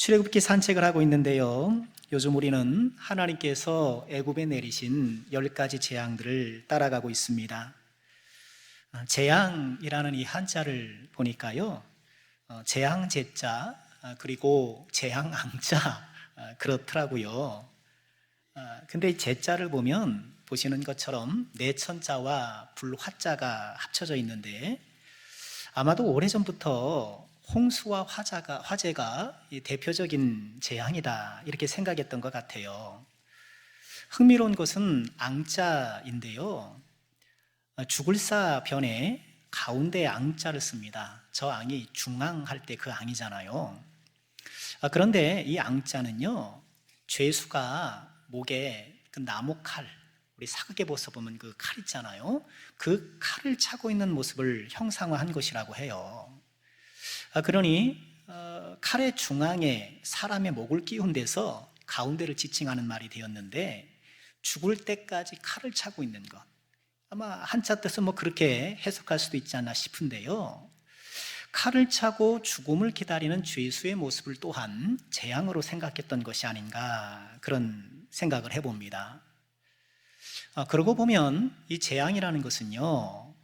출애굽기 산책을 하고 있는데요. 요즘 우리는 하나님께서 애굽에 내리신 10가지 재앙들을 따라가고 있습니다. 재앙이라는 이 한자를 보니까요, 재앙 제자 그리고 재앙 앙자 그렇더라고요. 근데 이 제자를 보면 보시는 것처럼 내천자와 불화자가 합쳐져 있는데, 아마도 오래전부터 홍수와 화재가 대표적인 재앙이다 이렇게 생각했던 것 같아요. 흥미로운 것은 앙자인데요, 죽을사 변에 가운데 앙자를 씁니다. 저 앙이 중앙할 때 그 앙이잖아요. 그런데 이 앙자는요, 죄수가 목에 그 나무 칼, 우리 사극에 보면 그 칼 있잖아요. 그 칼을 차고 있는 모습을 형상화한 것이라고 해요. 그러니 칼의 중앙에 사람의 목을 끼운 데서 가운데를 지칭하는 말이 되었는데, 죽을 때까지 칼을 차고 있는 것, 아마 한자 뜻은 그렇게 해석할 수도 있지 않나 싶은데요, 칼을 차고 죽음을 기다리는 죄수의 모습을 또한 재앙으로 생각했던 것이 아닌가, 그런 생각을 해봅니다. 그러고 보면 이 재앙이라는 것은요,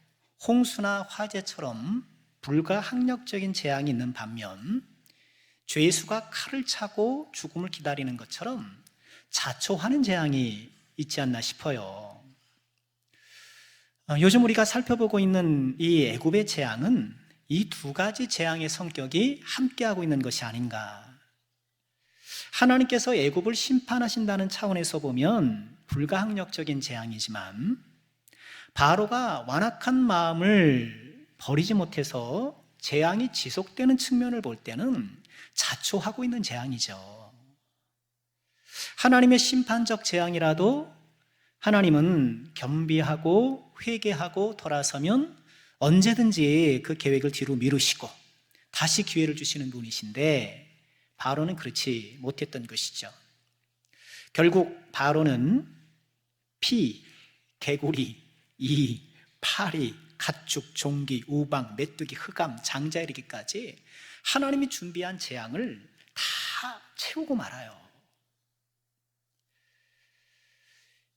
홍수나 화재처럼 불가항력적인 재앙이 있는 반면, 죄수가 칼을 차고 죽음을 기다리는 것처럼 자초하는 재앙이 있지 않나 싶어요. 요즘 우리가 살펴보고 있는 이 애굽의 재앙은 이 두 가지 재앙의 성격이 함께하고 있는 것이 아닌가. 하나님께서 애굽을 심판하신다는 차원에서 보면 불가항력적인 재앙이지만, 바로가 완악한 마음을 버리지 못해서 재앙이 지속되는 측면을 볼 때는 자초하고 있는 재앙이죠. 하나님의 심판적 재앙이라도 하나님은 겸비하고 회개하고 돌아서면 언제든지 그 계획을 뒤로 미루시고 다시 기회를 주시는 분이신데, 바로는 그렇지 못했던 것이죠. 결국 바로는 피, 개구리, 이, 파리, 가축, 종기, 우방, 메뚜기, 흑암, 장자에 이르기까지 하나님이 준비한 재앙을 다 채우고 말아요.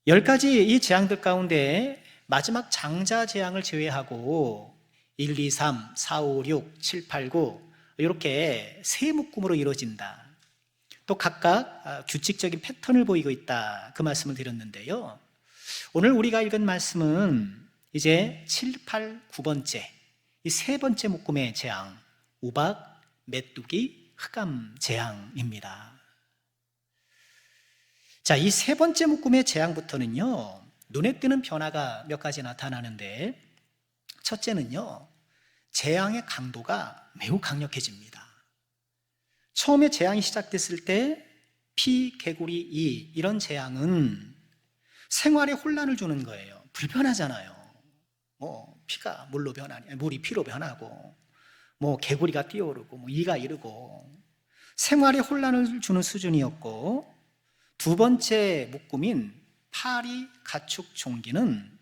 10가지 이 재앙들 가운데 마지막 장자 재앙을 제외하고 1, 2, 3, 4, 5, 6, 7, 8, 9 이렇게 세 묶음으로 이루어진다. 또 각각 규칙적인 패턴을 보이고 있다, 그 말씀을 드렸는데요. 오늘 우리가 읽은 말씀은 이제 7, 8, 9번째 이 세 번째 묶음의 재앙, 우박, 메뚜기, 흑암 재앙입니다. 자, 이 세 번째 묶음의 재앙부터는요, 눈에 띄는 변화가 몇 가지 나타나는데, 첫째는요, 재앙의 강도가 매우 강력해집니다. 처음에 재앙이 시작됐을 때 피, 개구리, 이 이런 재앙은 생활에 혼란을 주는 거예요. 불편하잖아요. 피가 물로 변하니, 물이 피로 변하고, 개구리가 뛰어오르고, 이가 이르고, 생활에 혼란을 주는 수준이었고, 두 번째 묶음인 파리, 가축, 종기는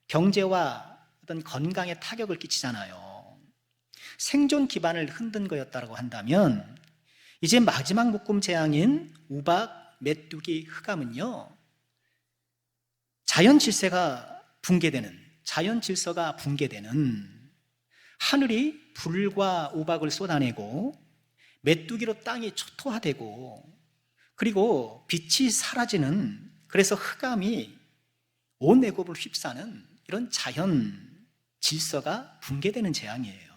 경제와 어떤 건강에 타격을 끼치잖아요. 생존 기반을 흔든 거였다고 한다면, 이제 마지막 묶음 재앙인 우박, 메뚜기, 흑암은요, 자연 질서가 붕괴되는, 하늘이 불과 우박을 쏟아내고 메뚜기로 땅이 초토화되고, 그리고 빛이 사라지는, 그래서 흑암이 온 애굽을 휩싸는 이런 자연 질서가 붕괴되는 재앙이에요.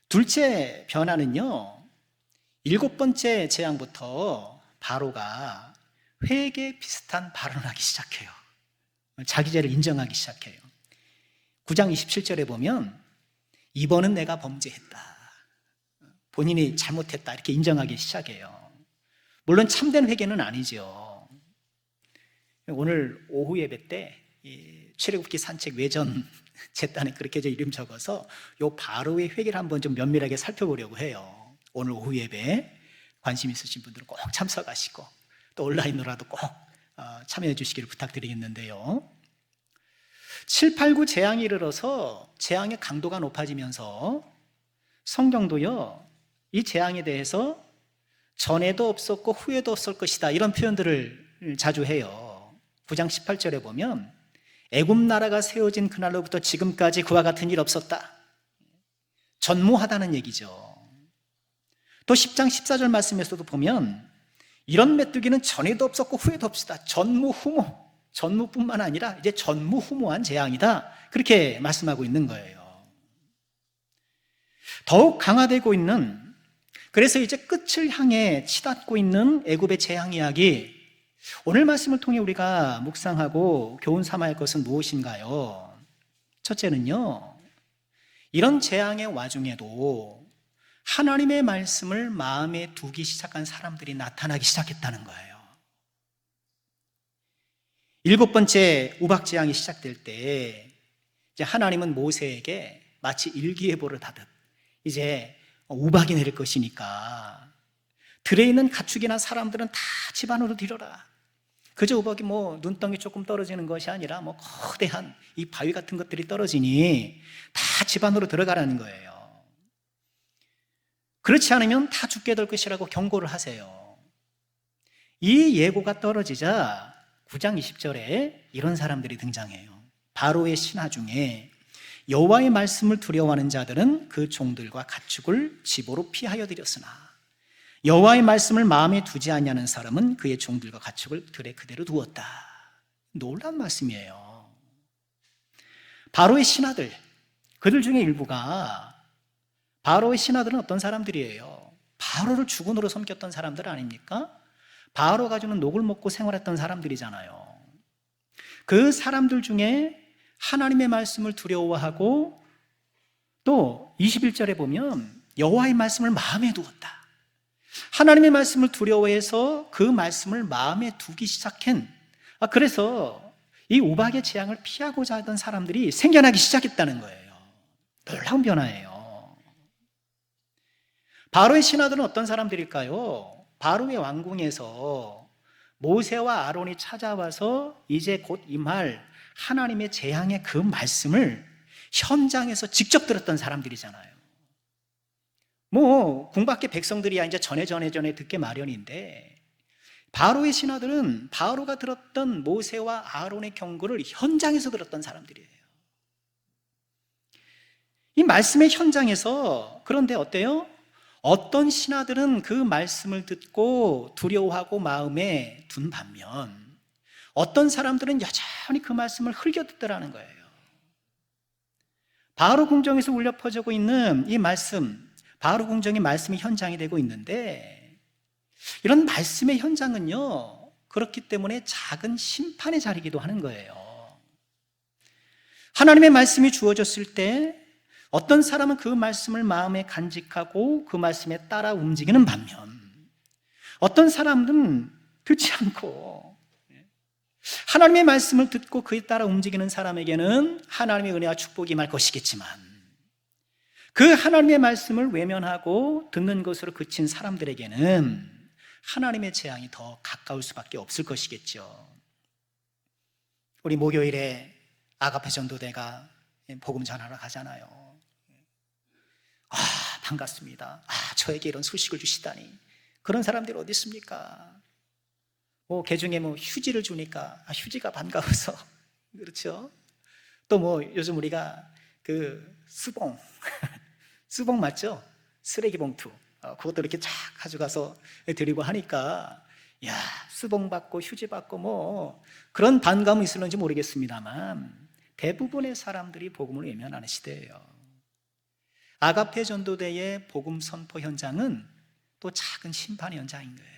둘째 변화는요, 7번째 재앙부터 바로가 회개 비슷한 발언을 하기 시작해요. 자기 죄를 인정하기 시작해요. 9장 27절에 보면 이번은 내가 범죄했다, 본인이 잘못했다 이렇게 인정하기 시작해요. 물론 참된 회개는 아니죠. 오늘 오후 예배 때 출애굽기 산책 외전 제단에 그렇게 이름 적어서 요 바로의 회개를 한번 좀 면밀하게 살펴보려고 해요. 오늘 오후 예배 관심 있으신 분들은 꼭 참석하시고, 또 온라인으로라도 꼭 참여해 주시기를 부탁드리겠는데요. 7, 8, 9 재앙이 이르러서 재앙의 강도가 높아지면서 성경도요, 이 재앙에 대해서 전에도 없었고 후에도 없을 것이다, 이런 표현들을 자주 해요. 9장 18절에 보면 애굽 나라가 세워진 그날로부터 지금까지 그와 같은 일 없었다, 전무하다는 얘기죠. 또 10장 14절 말씀에서도 보면 이런 메뚜기는 전에도 없었고 후에도 없었다, 전무후무, 전무뿐만 아니라 이제 전무후무한 재앙이다, 그렇게 말씀하고 있는 거예요. 더욱 강화되고 있는, 그래서 이제 끝을 향해 치닫고 있는 애굽의 재앙 이야기, 오늘 말씀을 통해 우리가 묵상하고 교훈 삼아야 할 것은 무엇인가요? 첫째는요, 이런 재앙의 와중에도 하나님의 말씀을 마음에 두기 시작한 사람들이 나타나기 시작했다는 거예요. 7번째 우박 재앙이 시작될 때 이제 하나님은 모세에게 마치 일기예보를 하듯 이제 우박이 내릴 것이니까 들에 있는 가축이나 사람들은 다 집 안으로 들여라. 그저 우박이 눈덩이 조금 떨어지는 것이 아니라 거대한 이 바위 같은 것들이 떨어지니 다 집 안으로 들어가라는 거예요. 그렇지 않으면 다 죽게 될 것이라고 경고를 하세요. 이 예고가 떨어지자 9장 20절에 이런 사람들이 등장해요. 바로의 신하 중에 여호와의 말씀을 두려워하는 자들은 그 종들과 가축을 집으로 피하여 들였으나 여호와의 말씀을 마음에 두지 아니하는 사람은 그의 종들과 가축을 들에 그대로 두었다. 놀라운 말씀이에요. 바로의 신하들, 그들 중에 일부가, 바로의 신하들은 어떤 사람들이에요? 바로를 주군으로 섬겼던 사람들 아닙니까? 바로가 주는 녹을 먹고 생활했던 사람들이잖아요. 그 사람들 중에 하나님의 말씀을 두려워하고 또 21절에 보면 여호와의 말씀을 마음에 두었다. 하나님의 말씀을 두려워해서 그 말씀을 마음에 두기 시작한, 그래서 이 우박의 재앙을 피하고자 하던 사람들이 생겨나기 시작했다는 거예요. 놀라운 변화예요. 바로의 신하들은 어떤 사람들일까요? 바로의 왕궁에서 모세와 아론이 찾아와서 이제 곧 임할 하나님의 재앙의 그 말씀을 현장에서 직접 들었던 사람들이잖아요. 궁밖의 백성들이야 이제 전에 듣게 마련인데, 바로의 신하들은 바로가 들었던 모세와 아론의 경고를 현장에서 들었던 사람들이에요. 이 말씀의 현장에서, 그런데 어때요? 어떤 신하들은 그 말씀을 듣고 두려워하고 마음에 둔 반면 어떤 사람들은 여전히 그 말씀을 흘겨 듣더라는 거예요. 바로 궁정에서 울려 퍼지고 있는 이 말씀, 바로 궁정의 말씀이 현장이 되고 있는데, 이런 말씀의 현장은요, 그렇기 때문에 작은 심판의 자리이기도 하는 거예요. 하나님의 말씀이 주어졌을 때 어떤 사람은 그 말씀을 마음에 간직하고 그 말씀에 따라 움직이는 반면 어떤 사람은 듣지 않고 하나님의 말씀을 듣고 그에 따라 움직이는 사람에게는 하나님의 은혜와 축복이 임할 것이겠지만, 그 하나님의 말씀을 외면하고 듣는 것으로 그친 사람들에게는 하나님의 재앙이 더 가까울 수밖에 없을 것이겠죠. 우리 목요일에 아가페 전도대가 복음 전하러 가잖아요. 반갑습니다. 저에게 이런 소식을 주시다니. 그런 사람들이 어디 있습니까? 개중에 휴지를 주니까 휴지가 반가워서 그렇죠. 또 요즘 우리가 그 수봉 수봉 맞죠? 쓰레기 봉투 그것도 이렇게 쫙 가져가서 드리고 하니까 수봉 받고 휴지 받고 그런 반감은 있을는지 모르겠습니다만 대부분의 사람들이 복음을 외면하는 시대예요. 아가페 전도대의 복음 선포 현장은 또 작은 심판의 현장인 거예요.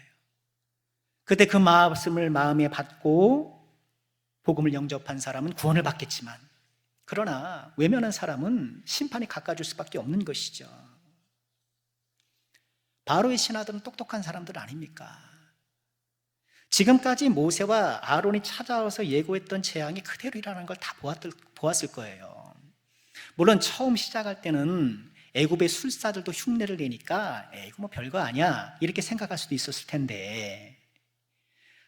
그때 그 말씀을 마음에 받고 복음을 영접한 사람은 구원을 받겠지만, 그러나 외면한 사람은 심판이 가까워질 수밖에 없는 것이죠. 바로의 신하들은 똑똑한 사람들 아닙니까? 지금까지 모세와 아론이 찾아와서 예고했던 재앙이 그대로 일어나는 걸 다 보았을 거예요. 물론 처음 시작할 때는 애굽의 술사들도 흉내를 내니까 이거 별거 아니야 이렇게 생각할 수도 있었을 텐데,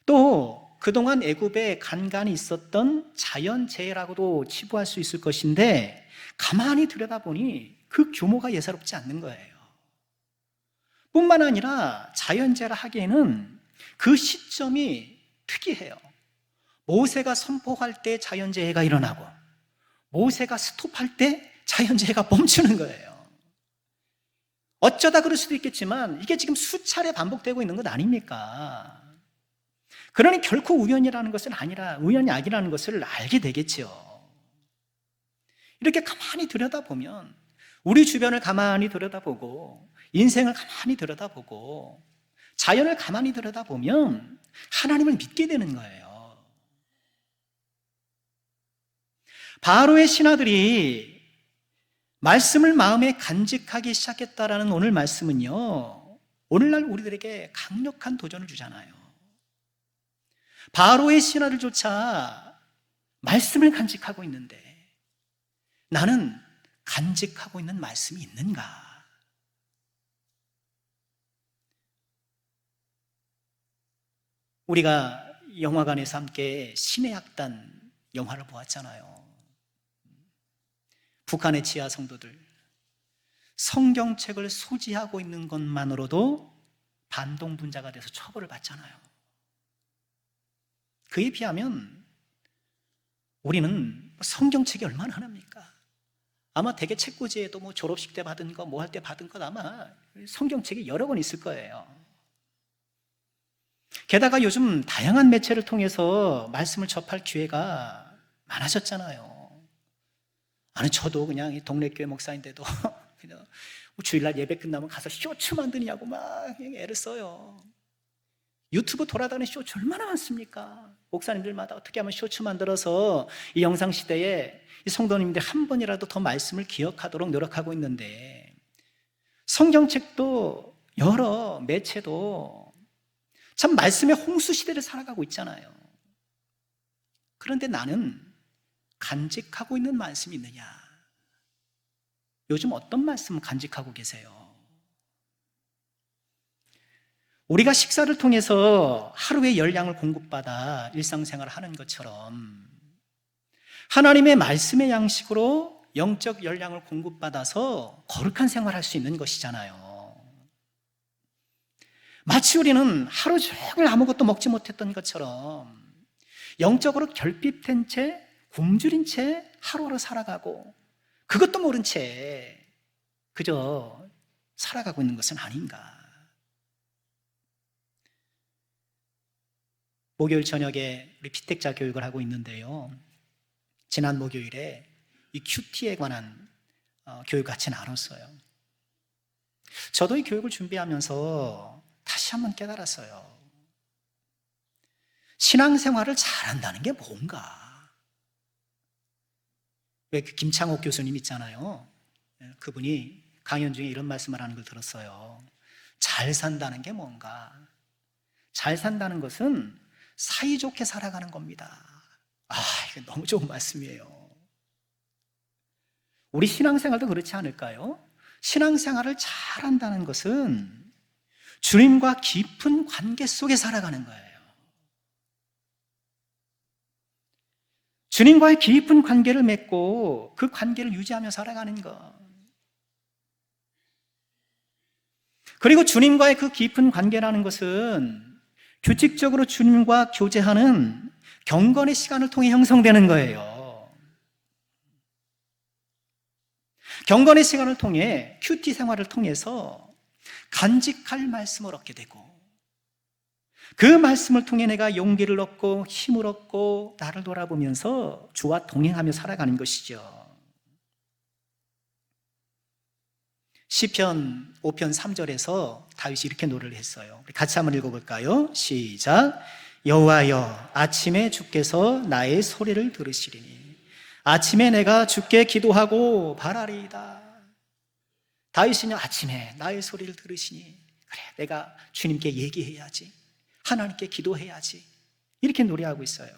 또 그동안 애굽에 간간히 있었던 자연재해라고도 치부할 수 있을 것인데 가만히 들여다보니 그 규모가 예사롭지 않는 거예요. 뿐만 아니라 자연재해를 하기에는 그 시점이 특이해요. 모세가 선포할 때 자연재해가 일어나고 모세가 스톱할 때 자연재해가 멈추는 거예요. 어쩌다 그럴 수도 있겠지만 이게 지금 수차례 반복되고 있는 것 아닙니까? 그러니 결코 우연이 아니라는 것을 알게 되겠죠. 이렇게 가만히 들여다보면, 우리 주변을 가만히 들여다보고 인생을 가만히 들여다보고 자연을 가만히 들여다보면 하나님을 믿게 되는 거예요. 바로의 신하들이 말씀을 마음에 간직하기 시작했다라는 오늘 말씀은요, 오늘날 우리들에게 강력한 도전을 주잖아요. 바로의 신하들조차 말씀을 간직하고 있는데 나는 간직하고 있는 말씀이 있는가? 우리가 영화관에서 함께 신의 악단 영화를 보았잖아요. 북한의 지하 성도들, 성경책을 소지하고 있는 것만으로도 반동분자가 돼서 처벌을 받잖아요. 그에 비하면 우리는 성경책이 얼마나 하나입니까? 아마 대개 책꽂이에도 졸업식 때 받은 거, 할 때 받은 것 아마 성경책이 여러 권 있을 거예요. 게다가 요즘 다양한 매체를 통해서 말씀을 접할 기회가 많아졌잖아요. 저도 그냥 이 동네 교회 목사인데도 그냥 주일날 예배 끝나면 가서 쇼츠 만드냐고 막 애를 써요. 유튜브 돌아다니는 쇼츠 얼마나 많습니까? 목사님들마다 어떻게 하면 쇼츠 만들어서 이 영상 시대에 이 성도님들이 한 번이라도 더 말씀을 기억하도록 노력하고 있는데, 성경책도 여러 매체도 참 말씀의 홍수 시대를 살아가고 있잖아요. 그런데 나는 간직하고 있는 말씀이 있느냐? 요즘 어떤 말씀 간직하고 계세요? 우리가 식사를 통해서 하루의 열량을 공급받아 일상생활을 하는 것처럼 하나님의 말씀의 양식으로 영적 열량을 공급받아서 거룩한 생활을 할 수 있는 것이잖아요. 마치 우리는 하루 종일 아무것도 먹지 못했던 것처럼 영적으로 결핍된 채, 굶주린 채 하루하루 살아가고 그것도 모른 채 그저 살아가고 있는 것은 아닌가. 목요일 저녁에 우리 피택자 교육을 하고 있는데요, 지난 목요일에 이 큐티에 관한 교육 같이 나눴어요. 저도 이 교육을 준비하면서 다시 한번 깨달았어요. 신앙생활을 잘한다는 게 뭔가? 왜 그 김창옥 교수님 있잖아요. 그분이 강연 중에 이런 말씀을 하는 걸 들었어요. 잘 산다는 게 뭔가? 잘 산다는 것은 사이좋게 살아가는 겁니다. 이거 너무 좋은 말씀이에요. 우리 신앙생활도 그렇지 않을까요? 신앙생활을 잘한다는 것은 주님과 깊은 관계 속에 살아가는 거예요. 주님과의 깊은 관계를 맺고 그 관계를 유지하며 살아가는 것. 그리고 주님과의 그 깊은 관계라는 것은 규칙적으로 주님과 교제하는 경건의 시간을 통해 형성되는 거예요. 경건의 시간을 통해 큐티 생활을 통해서 간직할 말씀을 얻게 되고, 그 말씀을 통해 내가 용기를 얻고 힘을 얻고 나를 돌아보면서 주와 동행하며 살아가는 것이죠. 시편 5편 3절에서 다윗이 이렇게 노래를 했어요. 우리 같이 한번 읽어볼까요? 시작. 여호와여, 아침에 주께서 나의 소리를 들으시리니 아침에 내가 주께 기도하고 바라리이다. 다윗은요, 아침에 나의 소리를 들으시니, 그래, 내가 주님께 얘기해야지, 하나님께 기도해야지, 이렇게 노래하고 있어요.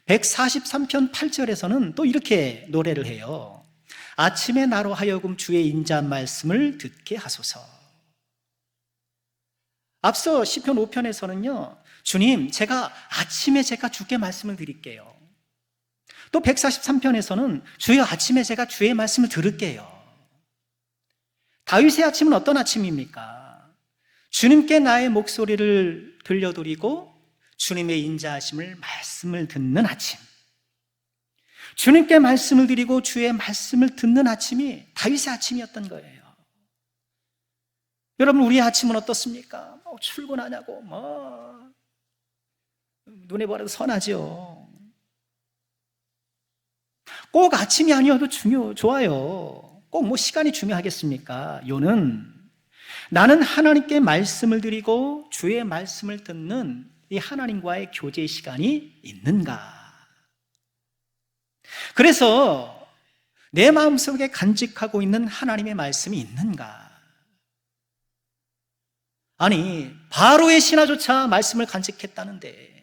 143편 8절에서는 또 이렇게 노래를 해요. 아침에 나로 하여금 주의 인자한 말씀을 듣게 하소서. 앞서 시편 5편에서는요, 주님, 아침에 제가 주께 말씀을 드릴게요. 또 143편에서는 주여, 아침에 제가 주의 말씀을 들을게요. 다윗의 아침은 어떤 아침입니까? 주님께 나의 목소리를 들려드리고 주님의 인자하심을 말씀을 듣는 아침. 주님께 말씀을 드리고 주의 말씀을 듣는 아침이 다윗의 아침이었던 거예요. 여러분, 우리의 아침은 어떻습니까? 출근하냐고 눈에 보아도 선하죠. 꼭 아침이 아니어도 좋아요. 꼭 시간이 중요하겠습니까? 요는 나는 하나님께 말씀을 드리고 주의 말씀을 듣는 이 하나님과의 교제 시간이 있는가? 그래서 내 마음속에 간직하고 있는 하나님의 말씀이 있는가? 아니, 바로의 신하조차 말씀을 간직했다는데,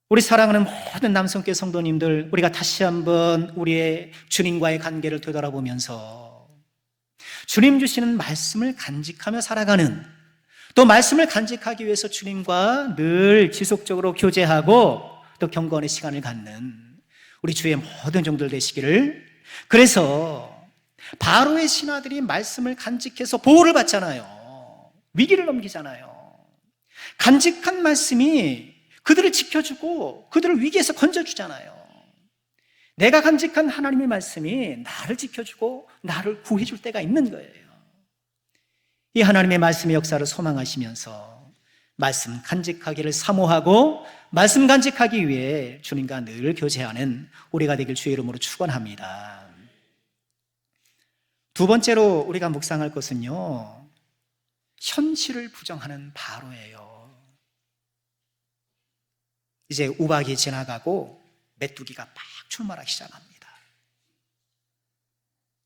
우리 사랑하는 모든 남성교 성도님들, 우리가 다시 한번 우리의 주님과의 관계를 되돌아보면서 주님 주시는 말씀을 간직하며 살아가는, 또 말씀을 간직하기 위해서 주님과 늘 지속적으로 교제하고 또 경건의 시간을 갖는 우리 주의 모든 종들 되시기를. 그래서 바로의 신하들이 말씀을 간직해서 보호를 받잖아요. 위기를 넘기잖아요. 간직한 말씀이 그들을 지켜주고 그들을 위기에서 건져주잖아요. 내가 간직한 하나님의 말씀이 나를 지켜주고 나를 구해줄 때가 있는 거예요. 이 하나님의 말씀의 역사를 소망하시면서 말씀 간직하기를 사모하고 말씀 간직하기 위해 주님과 늘 교제하는 우리가 되길 주의 이름으로 축원합니다. 두 번째로 우리가 묵상할 것은요, 현실을 부정하는 바로예요. 이제 우박이 지나가고 메뚜기가 막 출몰하기 시작합니다.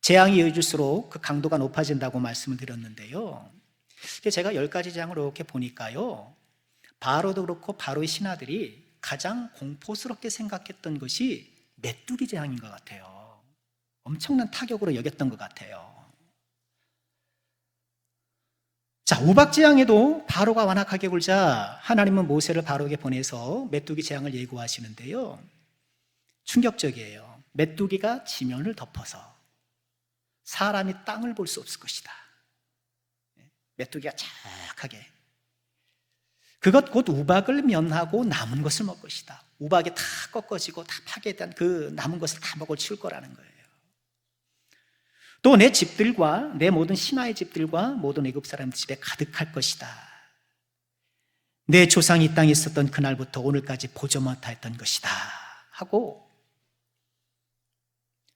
재앙이 이어질수록 그 강도가 높아진다고 말씀을 드렸는데요, 제가 10가지 재앙을 이렇게 보니까요, 바로도 그렇고 바로의 신하들이 가장 공포스럽게 생각했던 것이 메뚜기 재앙인 것 같아요. 엄청난 타격으로 여겼던 것 같아요. 자, 우박 재앙에도 바로가 완악하게 굴자 하나님은 모세를 바로에게 보내서 메뚜기 재앙을 예고하시는데요, 충격적이에요. 메뚜기가 지면을 덮어서 사람이 땅을 볼 수 없을 것이다. 메뚜기가 착하게, 그것 곧 우박을 면하고 남은 것을 먹을 것이다. 우박이 다 꺾어지고 다 파괴된 그 남은 것을 다 먹을 치울 거라는 거예요. 또 내 집들과 내 모든 신하의 집들과 모든 애굽 사람 집에 가득할 것이다. 내 조상이 이 땅에 있었던 그날부터 오늘까지 보지 못하였던 것이다 하고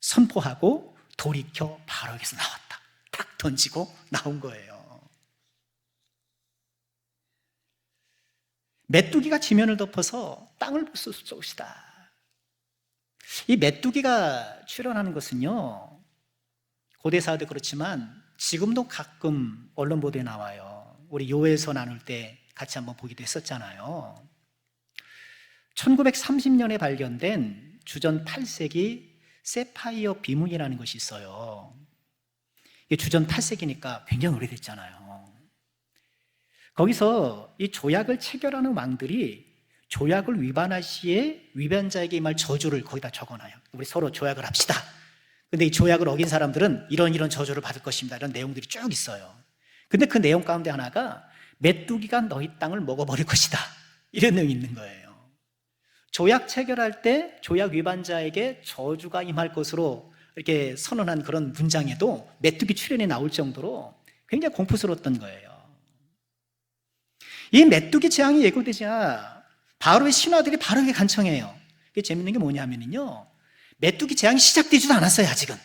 선포하고 돌이켜 바로에게서 나왔다. 탁 던지고 나온 거예요. 메뚜기가 지면을 덮어서 땅을 볼 수 없을 것이다. 이 메뚜기가 출현하는 것은요, 고대사도 그렇지만 지금도 가끔 언론 보도에 나와요. 우리 요에서 나눌 때 같이 한번 보기도 했었잖아요. 1930년에 발견된 주전 8세기 세파이어 비문이라는 것이 있어요. 이게 주전 8세기니까 굉장히 오래됐잖아요. 거기서 이 조약을 체결하는 왕들이 조약을 위반할 시에 위반자에게 임할 저주를 거기다 적어놔요. 우리 서로 조약을 합시다. 근데 이 조약을 어긴 사람들은 이런 저주를 받을 것입니다. 이런 내용들이 쭉 있어요. 근데 그 내용 가운데 하나가 메뚜기가 너희 땅을 먹어버릴 것이다. 이런 내용이 있는 거예요. 조약 체결할 때 조약 위반자에게 저주가 임할 것으로 이렇게 선언한 그런 문장에도 메뚜기 출현이 나올 정도로 굉장히 공포스러웠던 거예요. 이 메뚜기 재앙이 예고되자 바로의 신하들이 바로에게 간청해요. 이게 재밌는 게 뭐냐면요, 메뚜기 재앙이 시작되지도 않았어요. 아직은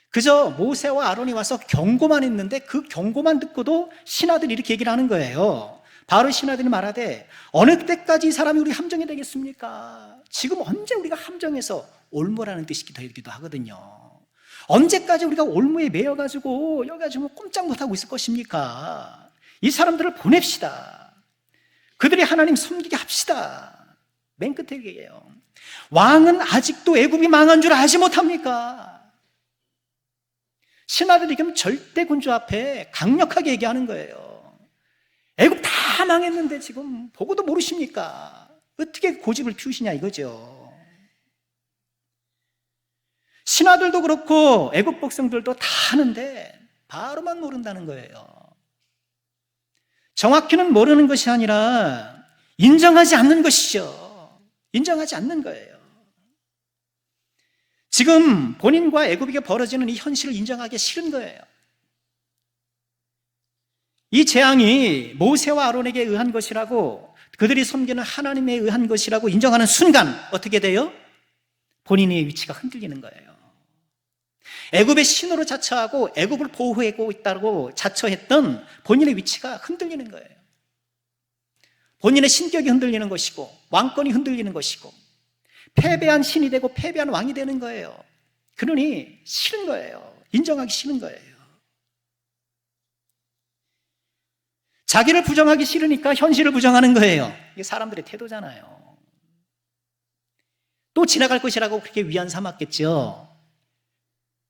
그저 모세와 아론이 와서 경고만 했는데 그 경고만 듣고도 신하들이 이렇게 얘기를 하는 거예요. 바로 신하들이 말하되 어느 때까지 이 사람이 우리 함정이 되겠습니까? 지금 언제 우리가 함정에서 올무라는 뜻이 되기도 하거든요. 언제까지 우리가 올무에 매여가지고 여기가 지금 꼼짝 못하고 있을 것입니까? 이 사람들을 보냅시다. 그들이 하나님 섬기게 합시다. 맨 끝에 얘기해요. 왕은 아직도 애굽이 망한 줄 알지 못합니까? 신하들이 그럼 절대 군주 앞에 강력하게 얘기하는 거예요. 애굽 다 망했는데 지금 보고도 모르십니까? 어떻게 고집을 피우시냐 이거죠. 신하들도 그렇고 애굽 백성들도 다 하는데 바로만 모른다는 거예요. 정확히는 모르는 것이 아니라 인정하지 않는 것이죠. 인정하지 않는 거예요. 지금 본인과 애굽에게 벌어지는 이 현실을 인정하기 싫은 거예요. 이 재앙이 모세와 아론에게 의한 것이라고, 그들이 섬기는 하나님에 의한 것이라고 인정하는 순간 어떻게 돼요? 본인의 위치가 흔들리는 거예요. 애굽의 신으로 자처하고 애굽을 보호하고 있다고 자처했던 본인의 위치가 흔들리는 거예요. 본인의 신격이 흔들리는 것이고 왕권이 흔들리는 것이고 패배한 신이 되고 패배한 왕이 되는 거예요. 그러니 싫은 거예요. 인정하기 싫은 거예요. 자기를 부정하기 싫으니까 현실을 부정하는 거예요. 이게 사람들의 태도잖아요. 또 지나갈 것이라고 그렇게 위안 삼았겠죠.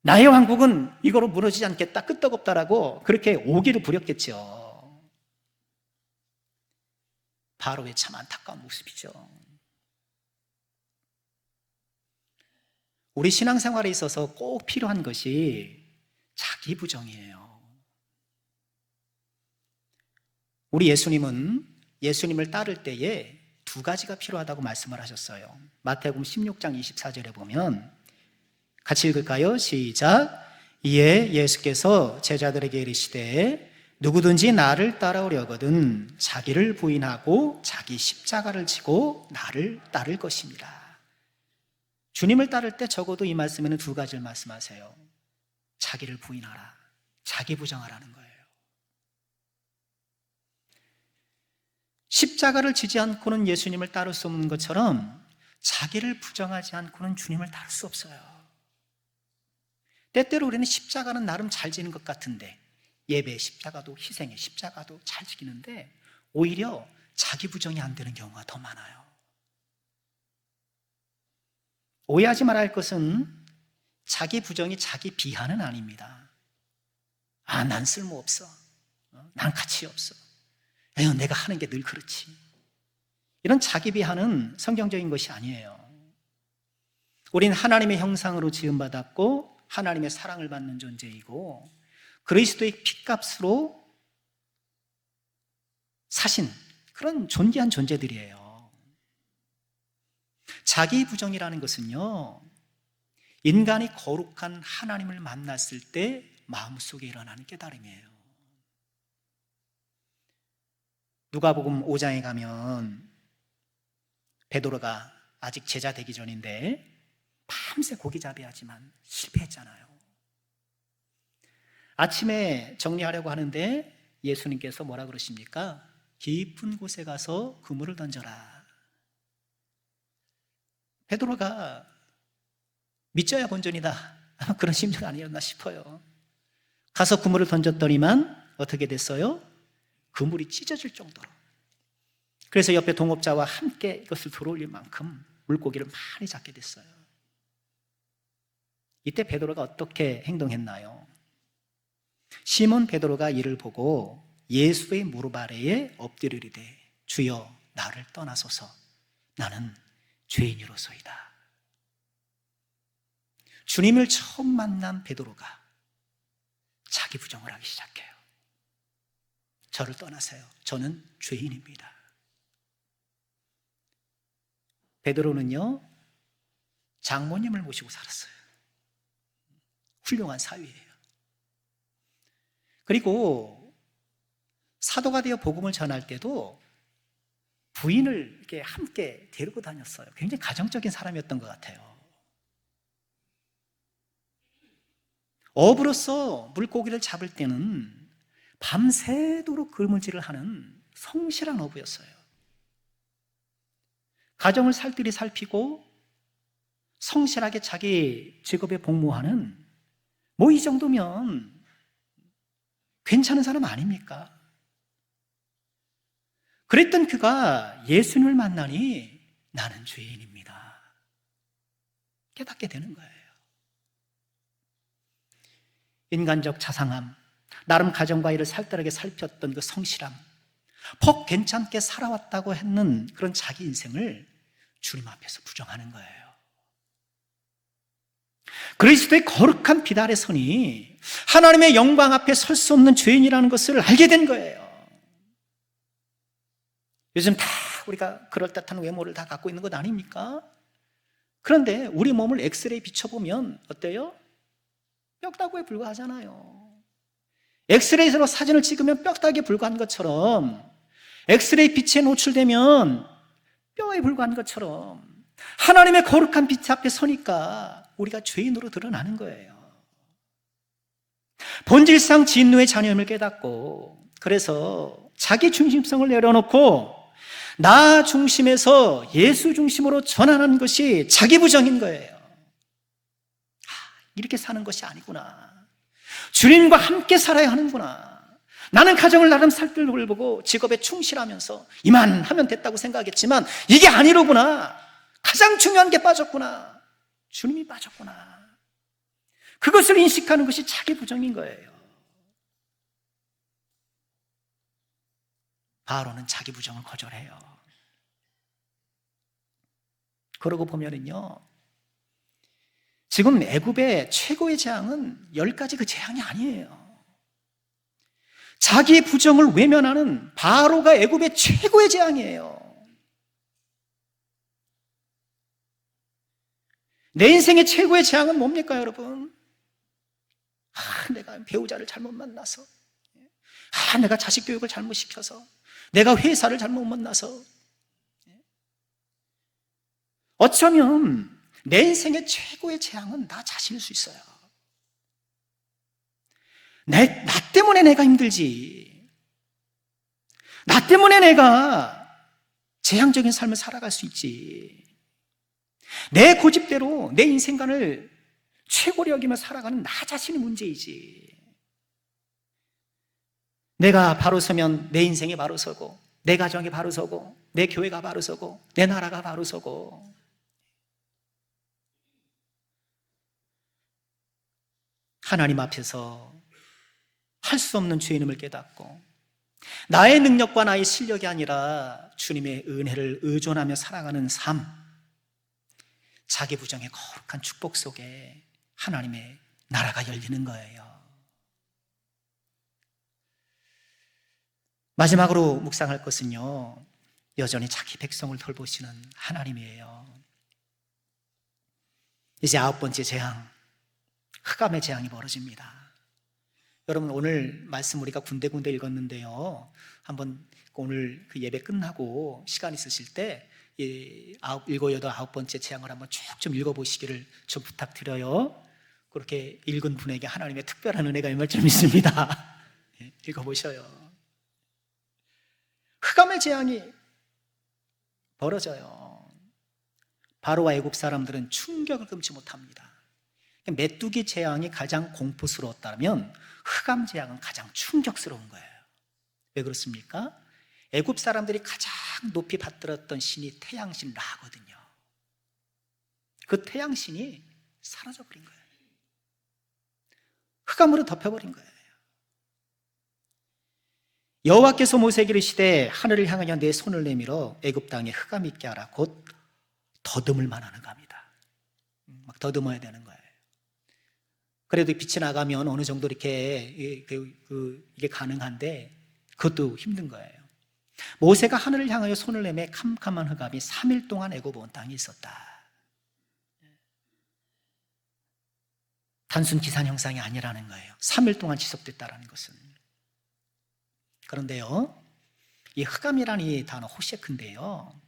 나의 왕국은 이거로 무너지지 않겠다, 끄떡없다라고 그렇게 오기를 부렸겠죠. 바로의 참 안타까운 모습이죠. 우리 신앙생활에 있어서 꼭 필요한 것이 자기 부정이에요. 우리 예수님은 예수님을 따를 때에 두 가지가 필요하다고 말씀을 하셨어요. 마태복음 16장 24절에 보면 같이 읽을까요? 시작. 이에 예수께서 제자들에게 이르시되 누구든지 나를 따라오려거든 자기를 부인하고 자기 십자가를 지고 나를 따를 것입니다. 주님을 따를 때 적어도 이 말씀에는 두 가지를 말씀하세요. 자기를 부인하라, 자기 부정하라는 거예요. 십자가를 지지 않고는 예수님을 따를 수 없는 것처럼 자기를 부정하지 않고는 주님을 따를 수 없어요. 때때로 우리는 십자가는 나름 잘 지는 것 같은데, 예배의 십자가도 희생의 십자가도 잘 지키는데 오히려 자기 부정이 안 되는 경우가 더 많아요. 오해하지 말아야 할 것은 자기 부정이 자기 비하는 아닙니다. 아, 난 쓸모없어. 난 가치 없어. 에휴, 내가 하는 게 늘 그렇지. 이런 자기 비하는 성경적인 것이 아니에요. 우린 하나님의 형상으로 지음받았고 하나님의 사랑을 받는 존재이고 그리스도의 핏값으로 사신 그런 존귀한 존재들이에요. 자기 부정이라는 것은요, 인간이 거룩한 하나님을 만났을 때 마음속에 일어나는 깨달음이에요. 누가복음 5장에 가면 베드로가 아직 제자 되기 전인데 밤새 고기잡이 하지만 실패했잖아요. 아침에 정리하려고 하는데 예수님께서 뭐라 그러십니까? 깊은 곳에 가서 그물을 던져라. 베드로가 믿져야 본전이다 그런 심정 아니었나 싶어요. 가서 그물을 던졌더니만 어떻게 됐어요? 그물이 찢어질 정도로. 그래서 옆에 동업자와 함께 이것을 들어올릴 만큼 물고기를 많이 잡게 됐어요. 이때 베드로가 어떻게 행동했나요? 시몬 베드로가 이를 보고 예수의 무릎 아래에 엎드리되 주여 나를 떠나소서 나는 죄인으로소이다. 주님을 처음 만난 베드로가 자기 부정을 하기 시작해요. 저를 떠나세요. 저는 죄인입니다. 베드로는요, 장모님을 모시고 살았어요. 훌륭한 사위예요. 그리고 사도가 되어 복음을 전할 때도 부인을 이렇게 함께 데리고 다녔어요. 굉장히 가정적인 사람이었던 것 같아요. 어부로서 물고기를 잡을 때는 밤새도록 그물질을 하는 성실한 어부였어요. 가정을 살뜰히 살피고 성실하게 자기 직업에 복무하는, 뭐 이 정도면 괜찮은 사람 아닙니까? 그랬던 그가 예수님을 만나니 나는 죄인입니다 깨닫게 되는 거예요. 인간적 자상함, 나름 가정과 일을 살뜰하게 살폈던 그 성실함, 퍽 괜찮게 살아왔다고 했는 그런 자기 인생을 주님 앞에서 부정하는 거예요. 그리스도의 거룩한 빛 아래 서니 하나님의 영광 앞에 설 수 없는 죄인이라는 것을 알게 된 거예요. 요즘 다 우리가 그럴듯한 외모를 다 갖고 있는 것 아닙니까? 그런데 우리 몸을 엑스레이 비춰보면 어때요? 뼈다귀에 불과하잖아요. 엑스레이로 사진을 찍으면 뼈다귀에 불과한 것처럼, 엑스레이 빛에 노출되면 뼈에 불과한 것처럼 하나님의 거룩한 빛 앞에 서니까 우리가 죄인으로 드러나는 거예요. 본질상 진노의 자녀임을 깨닫고, 그래서 자기 중심성을 내려놓고 나 중심에서 예수 중심으로 전환하는 것이 자기 부정인 거예요. 이렇게 사는 것이 아니구나. 주님과 함께 살아야 하는구나. 나는 가정을 나름 살뜰 돌보고 직업에 충실하면서 이만하면 됐다고 생각했지만 이게 아니로구나. 가장 중요한 게 빠졌구나. 주님이 빠졌구나. 그것을 인식하는 것이 자기 부정인 거예요. 바로는 자기 부정을 거절해요. 그러고 보면은요, 지금 애굽의 최고의 재앙은 10가지 그 재앙이 아니에요. 자기 부정을 외면하는 바로가 애굽의 최고의 재앙이에요. 내 인생의 최고의 재앙은 뭡니까, 여러분? 내가 배우자를 잘못 만나서, 내가 자식 교육을 잘못 시켜서, 내가 회사를 잘못 만나서. 어쩌면 내 인생의 최고의 재앙은 나 자신일 수 있어요. 나 때문에 내가 힘들지. 나 때문에 내가 재앙적인 삶을 살아갈 수 있지. 내 고집대로 내 인생관을 최고로 여기며 살아가는 나 자신이 문제이지. 내가 바로 서면 내 인생이 바로 서고, 내 가정이 바로 서고, 내 교회가 바로 서고, 내 나라가 바로 서고. 하나님 앞에서 할 수 없는 죄인임을 깨닫고 나의 능력과 나의 실력이 아니라 주님의 은혜를 의존하며 살아가는 삶, 자기 부정의 거룩한 축복 속에 하나님의 나라가 열리는 거예요. 마지막으로 묵상할 것은요, 여전히 자기 백성을 돌보시는 하나님이에요. 이제 9번째 재앙, 흑암의 재앙이 벌어집니다. 여러분, 오늘 말씀 우리가 군데군데 읽었는데요, 한번 오늘 그 예배 끝나고 시간 있으실 때 일곱, 여덟, 9번째 재앙을 한번 쭉 좀 읽어보시기를 좀 부탁드려요. 그렇게 읽은 분에게 하나님의 특별한 은혜가 임할 줄 믿습니다. 읽어보셔요. 흑암의 재앙이 벌어져요. 바로와 애굽 사람들은 충격을 금치 못합니다. 메뚜기 재앙이 가장 공포스러웠다면 흑암 재앙은 가장 충격스러운 거예요. 왜 그렇습니까? 애굽 사람들이 가장 높이 받들었던 신이 태양신 라거든요. 그 태양신이 사라져버린 거예요. 흑암으로 덮여버린 거예요. 여호와께서 모세에게 이르시되 하늘을 향하여 내 손을 내밀어 애굽 땅에 흑암이 있게 하라. 곧 더듬을 만한 흑암이다. 막 더듬어야 되는 거예요. 그래도 빛이 나가면 어느 정도 이렇게 이게 가능한데 그것도 힘든 거예요. 모세가 하늘을 향하여 손을 내매 캄캄한 흑암이 3일 동안 애굽 온 땅에 있었다. 단순 기상 현상이 아니라는 거예요. 3일 동안 지속됐다라는 것은. 그런데요, 이 흑암이라는 이 단어 호셰크인데요,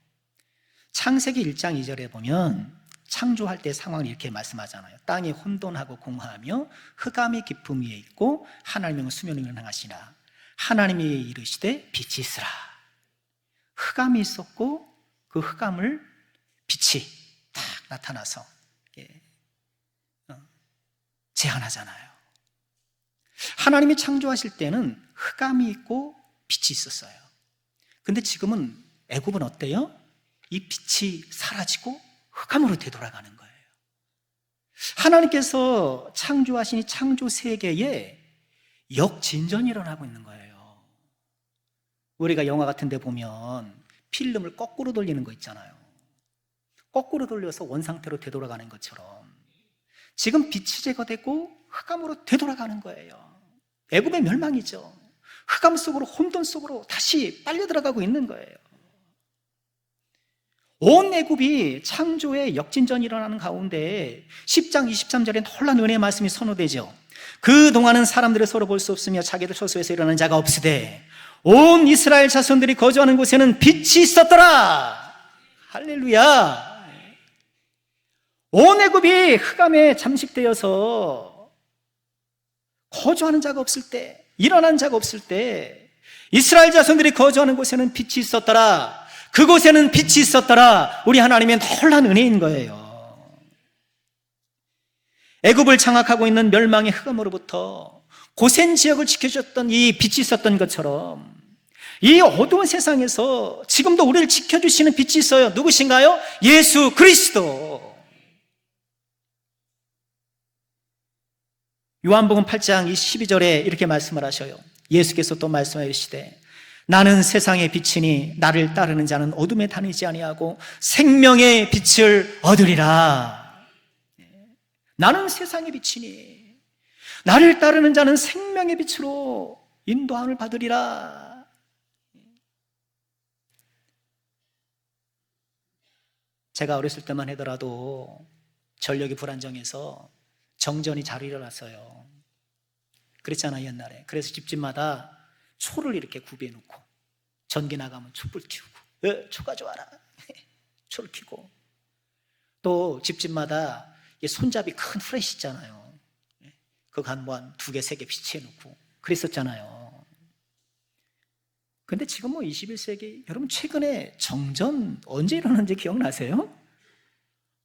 창세기 1장 2절에 보면 창조할 때 상황을 이렇게 말씀하잖아요. 땅이 혼돈하고 공허하며 흑암이 깊음 위에 있고 하나님은 수면 위를 행하시나 하나님이 이르시되 빛이 있으라. 흑암이 있었고 그 흑암을 빛이 딱 나타나서 제한하잖아요. 하나님이 창조하실 때는 흑암이 있고 빛이 있었어요. 근데 지금은 애굽은 어때요? 이 빛이 사라지고 흑암으로 되돌아가는 거예요. 하나님께서 창조하신 이 창조 세계에 역진전이 일어나고 있는 거예요. 우리가 영화 같은 데 보면 필름을 거꾸로 돌리는 거 있잖아요. 거꾸로 돌려서 원상태로 되돌아가는 것처럼 지금 빛이 제거되고 흑암으로 되돌아가는 거예요. 애굽의 멸망이죠. 흑암 속으로, 혼돈 속으로 다시 빨려 들어가고 있는 거예요. 온 애굽이 창조의 역진전이 일어나는 가운데 10장 23절에 놀라운 은혜의 말씀이 선포되죠. 그동안은 사람들을 서로 볼 수 없으며 자기들 소수에서 일어나는 자가 없으되 온 이스라엘 자손들이 거주하는 곳에는 빛이 있었더라. 할렐루야. 온 애굽이 흑암에 잠식되어서 거주하는 자가 없을 때, 일어나는 자가 없을 때 이스라엘 자손들이 거주하는 곳에는 빛이 있었더라. 그곳에는 빛이 있었더라. 우리 하나님의 놀라운 은혜인 거예요. 애굽을 장악하고 있는 멸망의 흑암으로부터 고센 지역을 지켜줬던 이 빛이 있었던 것처럼 이 어두운 세상에서 지금도 우리를 지켜주시는 빛이 있어요. 누구신가요? 예수 그리스도. 요한복음 8장 12절에 이렇게 말씀을 하셔요. 예수께서 또 말씀하시되 나는 세상의 빛이니 나를 따르는 자는 어둠에 다니지 아니하고 생명의 빛을 얻으리라. 나는 세상의 빛이니 나를 따르는 자는 생명의 빛으로 인도함을 받으리라. 제가 어렸을 때만 하더라도 전력이 불안정해서 정전이 잘 일어났어요. 그랬잖아요, 옛날에. 그래서 집집마다 초를 이렇게 구비해놓고 전기 나가면 촛불 켜고, 초가 좋아라. 초를 켜고, 또 집집마다 손잡이 큰 후레쉬 있잖아요. 그거 한 2개, 3개 비치해놓고 그랬었잖아요. 근데 지금 21세기, 여러분 최근에 정전 언제 일어났는지 기억나세요?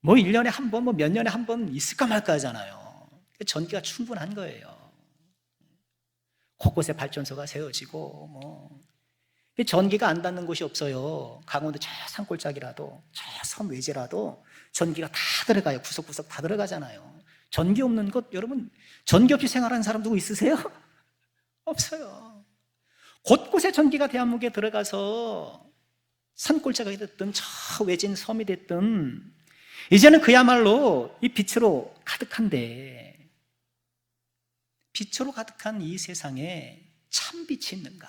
1년에 한 번, 몇 년에 한 번 있을까 말까 하잖아요. 전기가 충분한 거예요. 곳곳에 발전소가 세워지고 전기가 안 닿는 곳이 없어요. 강원도 저 산골짜기라도, 저 섬 외지라도 전기가 다 들어가요. 구석구석 다 들어가잖아요. 전기 없는 곳, 여러분 전기 없이 생활하는 사람 누구 있으세요? 없어요. 곳곳에 전기가 대한민국에 들어가서 산골짜기가 됐든 저 외진 섬이 됐든 이제는 그야말로 이 빛으로 가득한데, 빛으로 가득한 이 세상에 참 빛이 있는가?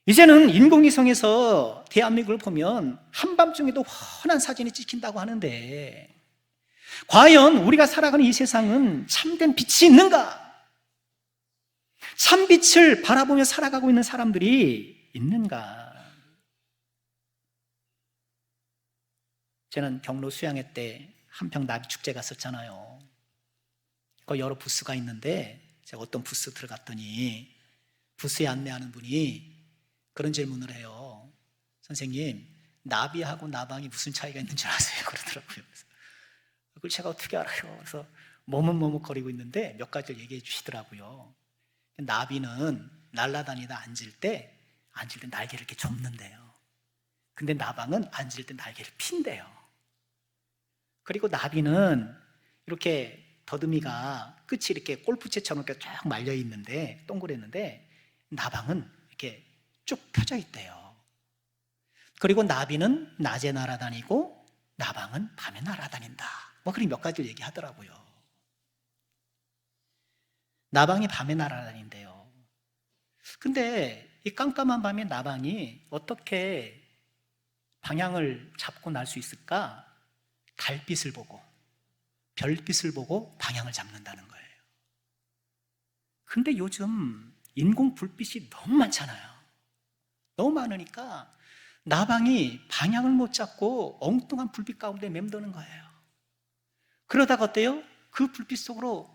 이제는 인공위성에서 대한민국을 보면 한밤중에도 환한 사진이 찍힌다고 하는데, 과연 우리가 살아가는 이 세상은 참된 빛이 있는가? 참 빛을 바라보며 살아가고 있는 사람들이 있는가? 저는 경로 수양회 때 한평 나비 축제 갔었잖아요. 그 여러 부스가 있는데 제가 어떤 부스 들어갔더니 부스에 안내하는 분이 그런 질문을 해요. 선생님, 나비하고 나방이 무슨 차이가 있는 줄 아세요? 그러더라고요. 그걸 제가 어떻게 알아요? 그래서 머뭇머뭇거리고 있는데 몇 가지를 얘기해 주시더라고요. 나비는 날아다니다 앉을 때 날개를 이렇게 좁는데요. 근데 나방은 앉을 때 날개를 핀대요. 그리고 나비는 이렇게 더듬이가 끝이 이렇게 골프채처럼 이렇게 쫙 말려 있는데, 동그랬는데, 나방은 이렇게 쭉 펴져 있대요. 그리고 나비는 낮에 날아다니고 나방은 밤에 날아다닌다. 그런 몇 가지를 얘기하더라고요. 나방이 밤에 날아다닌대요. 근데 이 깜깜한 밤에 나방이 어떻게 방향을 잡고 날 수 있을까? 달빛을 보고, 별빛을 보고 방향을 잡는다는 거예요. 근데 요즘 인공 불빛이 너무 많잖아요. 너무 많으니까 나방이 방향을 못 잡고 엉뚱한 불빛 가운데 맴도는 거예요. 그러다가 어때요? 그 불빛 속으로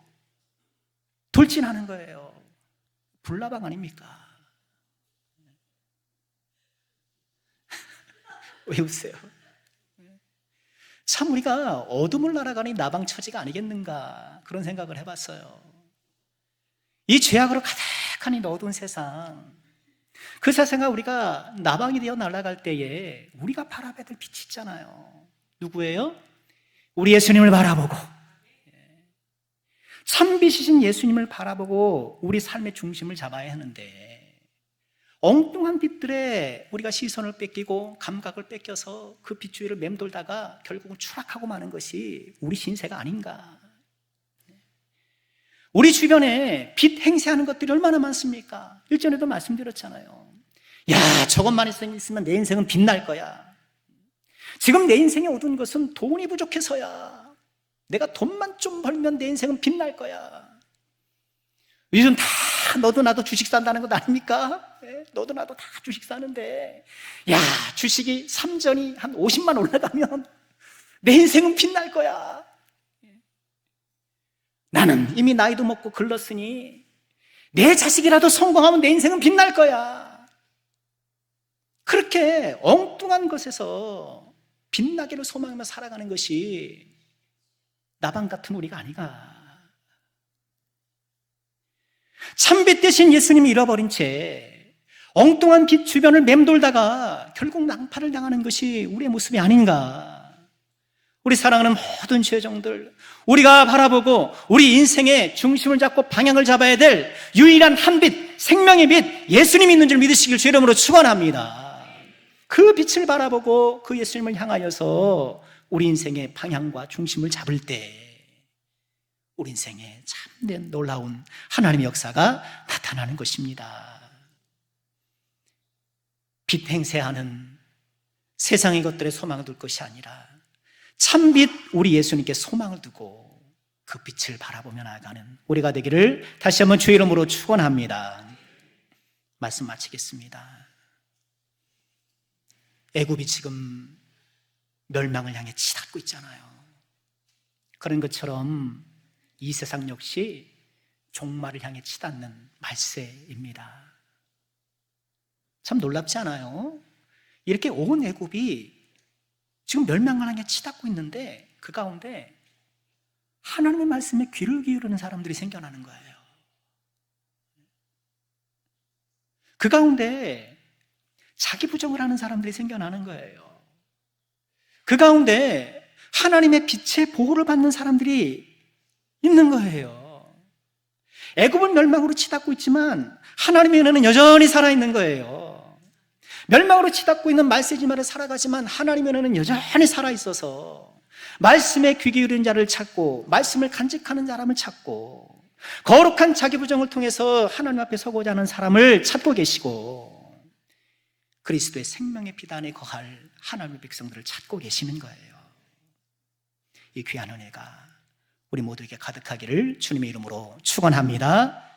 돌진하는 거예요. 불나방 아닙니까? 왜 웃으세요? 참 우리가 어둠을 날아가는 나방 처지가 아니겠는가, 그런 생각을 해봤어요. 이 죄악으로 가득한 이 어두운 세상, 그 세상에 우리가 나방이 되어 날아갈 때에 우리가 바라봐야 될 빛이 있잖아요. 누구예요? 우리 예수님을 바라보고, 참 빛이신 예수님을 바라보고 우리 삶의 중심을 잡아야 하는데, 엉뚱한 빛들에 우리가 시선을 뺏기고 감각을 뺏겨서 그 빛 주위를 맴돌다가 결국은 추락하고 마는 것이 우리 신세가 아닌가. 우리 주변에 빛 행세하는 것들이 얼마나 많습니까? 일전에도 말씀드렸잖아요. 야, 저것만 있으면 내 인생은 빛날 거야. 지금 내 인생에 얻은 것은 돈이 부족해서야. 내가 돈만 좀 벌면 내 인생은 빛날 거야. 요즘 다 너도 나도 주식 산다는 것 아닙니까? 네? 너도 나도 다 주식 사는데, 야, 주식이 삼전이 한 50만 올라가면 내 인생은 빛날 거야. 나는 이미 나이도 먹고 글렀으니 내 자식이라도 성공하면 내 인생은 빛날 거야. 그렇게 엉뚱한 것에서 빛나기를 소망하며 살아가는 것이 나방 같은 우리가 아니가. 참빛 대신 예수님이 잃어버린 채 엉뚱한 빛 주변을 맴돌다가 결국 낭파를 당하는 것이 우리의 모습이 아닌가. 우리 사랑하는 모든 죄종들, 우리가 바라보고 우리 인생의 중심을 잡고 방향을 잡아야 될 유일한 한 빛, 생명의 빛, 예수님이 있는 줄 믿으시길 주 이름으로 축원합니다. 그 빛을 바라보고 그 예수님을 향하여서 우리 인생의 방향과 중심을 잡을 때 우리 인생에 참된 놀라운 하나님의 역사가 나타나는 것입니다. 빛 행세하는 세상의 것들에 소망을 둘 것이 아니라 참빛 우리 예수님께 소망을 두고 그 빛을 바라보며 나아가는 우리가 되기를 다시 한번 주의 이름으로 축원합니다. 말씀 마치겠습니다. 애굽이 지금 멸망을 향해 치닫고 있잖아요. 그런 것처럼 이 세상 역시 종말을 향해 치닫는 말세입니다. 참 놀랍지 않아요? 이렇게 온 애굽이 지금 멸망을 향해 치닫고 있는데 그 가운데 하나님의 말씀에 귀를 기울이는 사람들이 생겨나는 거예요. 그 가운데 자기 부정을 하는 사람들이 생겨나는 거예요. 그 가운데 하나님의 빛의 보호를 받는 사람들이 있는 거예요. 애굽은 멸망으로 치닫고 있지만 하나님의 은혜는 여전히 살아있는 거예요. 멸망으로 치닫고 있는 말세지마를 살아가지만 하나님의 은혜는 여전히 살아있어서 말씀에 귀 기울인 자를 찾고 말씀을 간직하는 사람을 찾고 거룩한 자기 부정을 통해서 하나님 앞에 서고자 하는 사람을 찾고 계시고 그리스도의 생명의 빛 안에 거할 하나님의 백성들을 찾고 계시는 거예요. 이 귀한 은혜가 우리 모두에게 가득하기를 주님의 이름으로 축원합니다.